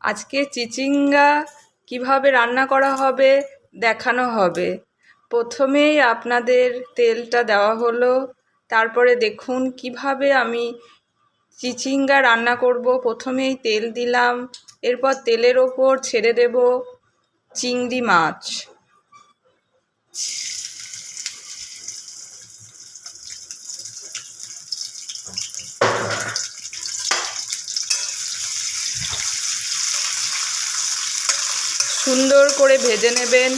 আজকে চিচিঙ্গা কিভাবে রান্না করা হবে দেখানো হবে। প্রথমেই আপনাদের তেলটা দেওয়া হলো, তারপরে দেখুন কিভাবে আমি চিচিঙ্গা রান্না করব। প্রথমেই তেল দিলাম, এরপর তেলের ওপর ছেড়ে দেব চিংড়ি মাছ। সুন্দর করে ভেজে নেবেন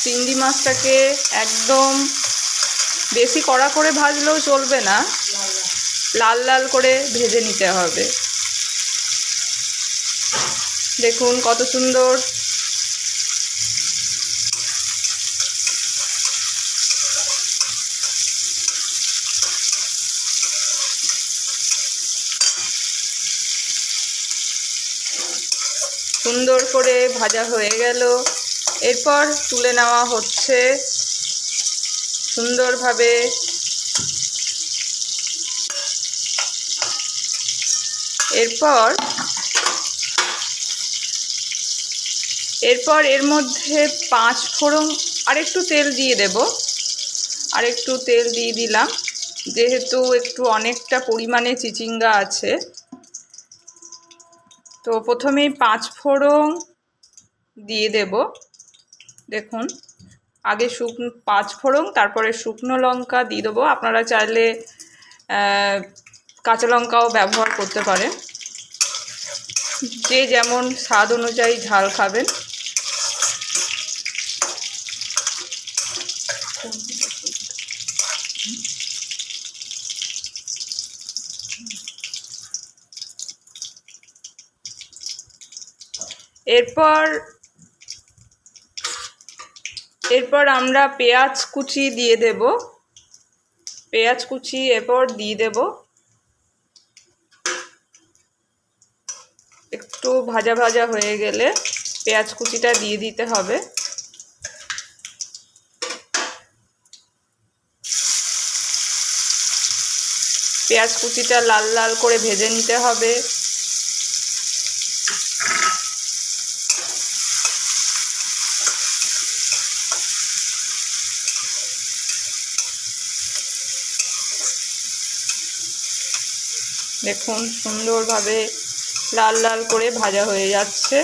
চিংড়ি মাছটাকে। একদম বেশি কড়া করে ভাজলেও চলবে না, লাল লাল করে ভেজে নিতে হবে। দেখুন কত সুন্দর। সুন্দর করে ভাজা হয়ে গেল, এরপর তুলে নেওয়া হচ্ছে সুন্দরভাবে। এরপর এর মধ্যে 5 ফোড়ন আর একটু তেল দিয়ে দেব। আর একটু তেল দিয়ে দিলাম, যেহেতু একটু অনেকটা পরিমাণে চিচিঙ্গা আছে। তো প্রথমেই 5 ফোড়ন দিয়ে দেব। দেখুন আগে 5 ফোড়ন, তারপরে শুকনো লঙ্কা দিয়ে দেবো। আপনারা চাইলে কাঁচা লঙ্কাও ব্যবহার করতে পারেন, যে যেমন স্বাদ অনুযায়ী ঝাল খাবেন। এরপর আমরা পেঁয়াজ কুচি দিয়ে দেব। পেঁয়াজ কুচি এরপর দিয়ে দেব। একটু ভাজা ভাজা হয়ে গেলে পেঁয়াজ কুচিটা দিয়ে দিতে হবে। পেঁয়াজ কুচিটা লাল লাল করে ভেজে নিতে হবে। দেখুন সুন্দরভাবে লাল লাল করে ভাজা হয়ে যাচ্ছে।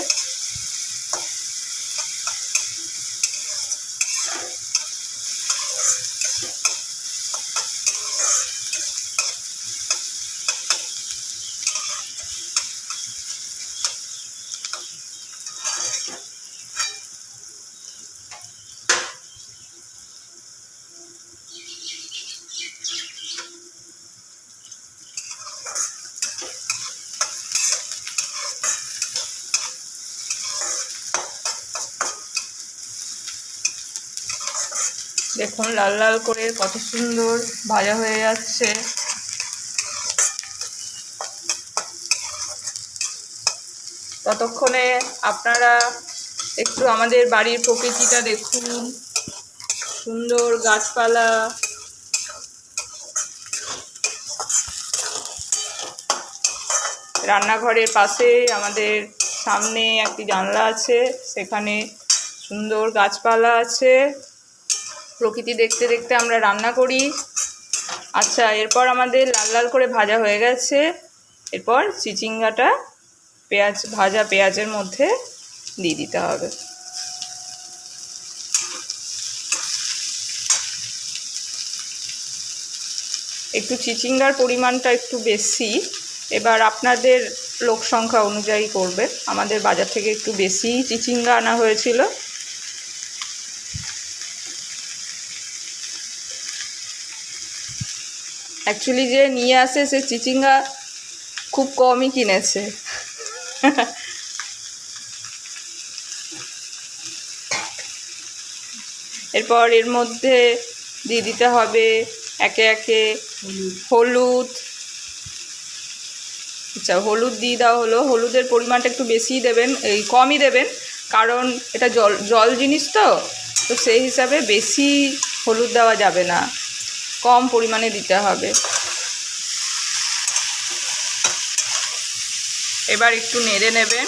দেখুন লাল লাল করে কত সুন্দর ভাজা হয়ে যাচ্ছে। ততক্ষণে আপনারা একটু আমাদের বাড়ির প্রকৃতিটা দেখুন, সুন্দর গাছপালা। রান্নাঘরের পাশে আমাদের সামনে একটি জানলা আছে, সেখানে সুন্দর গাছপালা আছে। প্রকৃতি দেখতে দেখতে আমরা রান্না করি। আচ্ছা, এরপর আমাদের লাল লাল করে ভাজা হয়ে গেছে। এরপর চিচিঙ্গাটা ভাজা পেঁয়াজের মধ্যে দিয়ে দিতে হবে। একটু চিচিঙ্গার পরিমাণটা একটু বেশি, এবার আপনাদের লোক সংখ্যা অনুযায়ী করবে। আমাদের বাজার থেকে একটু বেশি চিচিঙ্গা আনা হয়েছিল। অ্যাকচুয়ালি যে নিয়ে আসে সে চিচিঙ্গা খুব কমই কিনেছে। এরপর এর মধ্যে দিয়ে দিতে হবে একে একে হলুদ। আচ্ছা, হলুদ দিয়ে দেওয়া হলো। হলুদের পরিমাণটা একটু বেশিই দেবেন, কমই দেবেন, কারণ এটা জল জিনিস তো সেই হিসাবে বেশি হলুদ দেওয়া যাবে না, কম পরিমাণে দিতে হবে। এবার একটু নেড়ে নেবেন।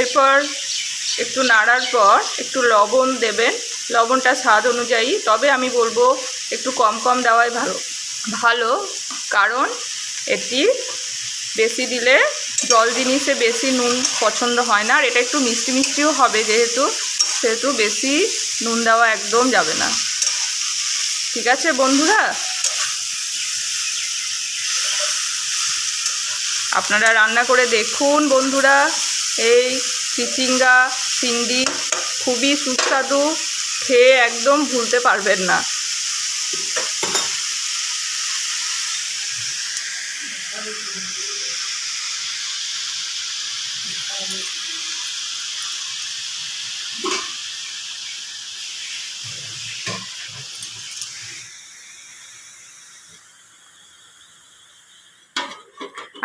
এরপর একটু নাড়ার পর একটু লবণ দেবেন, লবণটা স্বাদ অনুযায়ী। তবে আমি বলবো একটু কম কম দেওয়াই ভালো, কারণ এটি বেশি দিলে জল জিনিসে বেশি নুন পছন্দ হয় না, আর এটা একটু মিষ্টি মিষ্টিও হবে সেহেতু বেশি নুন দেওয়া একদম যাবে না। ঠিক আছে বন্ধুরা, আপনারা রান্না করে দেখুন বন্ধুরা। এই চিচিঙ্গা চিংড়ি খুবই সুস্বাদু, খেয়ে একদম ভুলতে পারবেন না।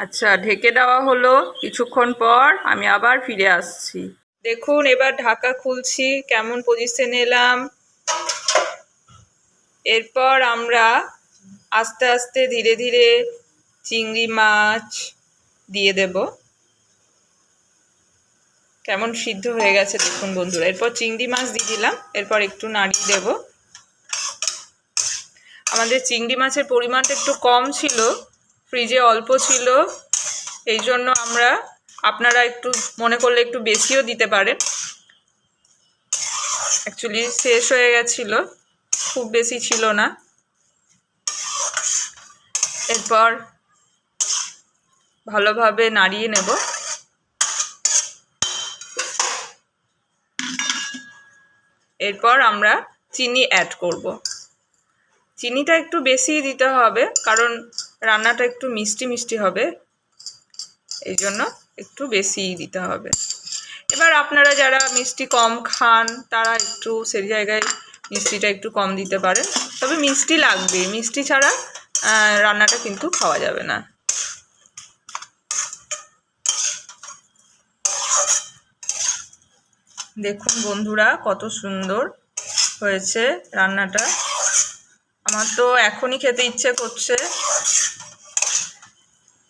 আচ্ছা, ঢেকে দেওয়া হলো। কিছুক্ষণ পর আমি আবার ফিরে আসছি। দেখুন এবার ঢাকা খুলছি, কেমন পজিশনে এলাম। এরপর আমরা আস্তে আস্তে ধীরে ধীরে চিংড়ি মাছ দিয়ে দেব। কেমন সিদ্ধ হয়ে গেছে দেখুন বন্ধুরা। এরপর চিংড়ি মাছ দিয়ে দিলাম, এরপর একটু নাড়িয়ে দেব। আমাদের চিংড়ি মাছের পরিমাণটা একটু কম ছিল, ফ্রিজে অল্প ছিল, এই জন্য আপনারা একটু মনে করলে একটু বেশিও দিতে পারেন। অ্যাকচুয়ালি শেষ হয়ে গেছিল, খুব বেশি ছিল না। এরপর ভালোভাবে নাড়িয়ে নেব। এরপর আমরা চিনি অ্যাড করব। চিনিটা একটু বেশি দিতে হবে, কারণ রান্নাটা একটু মিষ্টি মিষ্টি হবে, এই জন্য একটু বেশিই দিতে হবে। এবার আপনারা যারা মিষ্টি কম খান তারা একটু সেই জায়গায় মিষ্টিটা একটু কম দিতে পারেন। তবে মিষ্টি লাগবে, মিষ্টি ছাড়া রান্নাটা কিন্তু খাওয়া যাবে না। দেখুন বন্ধুরা কত সুন্দর হয়েছে রান্নাটা। আমার তো এখনই খেতে ইচ্ছে করছে।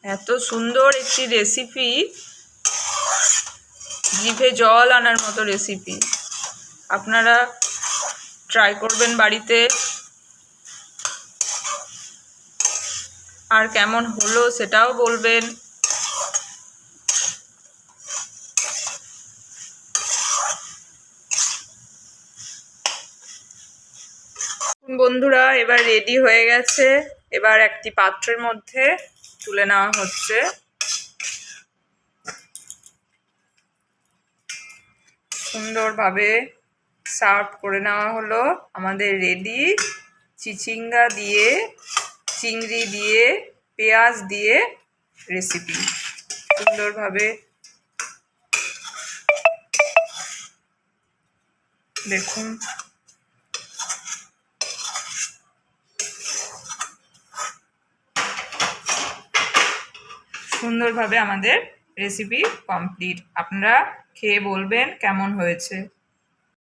এত সুন্দর একটি রেসিপি, জিভে জল আনার মতো রেসিপি। আপনারা ট্রাই করবেন বাড়িতে, আর কেমন হলো সেটাও বলবেন। বন্ধুরা এবার রেডি হয়ে গেছে। এবার একটি পাত্রের মধ্যে তুলে নেওয়া হচ্ছে। সুন্দরভাবে সার্ভ করে নেওয়া হলো আমাদের রেডি চিচিঙ্গা দিয়ে, চিংড়ি দিয়ে, পেঁয়াজ দিয়ে রেসিপি। সুন্দরভাবে দেখুন। সুন্দরভাবে আমাদের রেসিপি কমপ্লিট। আপনারা খেয়ে বলবেন কেমন হয়েছে।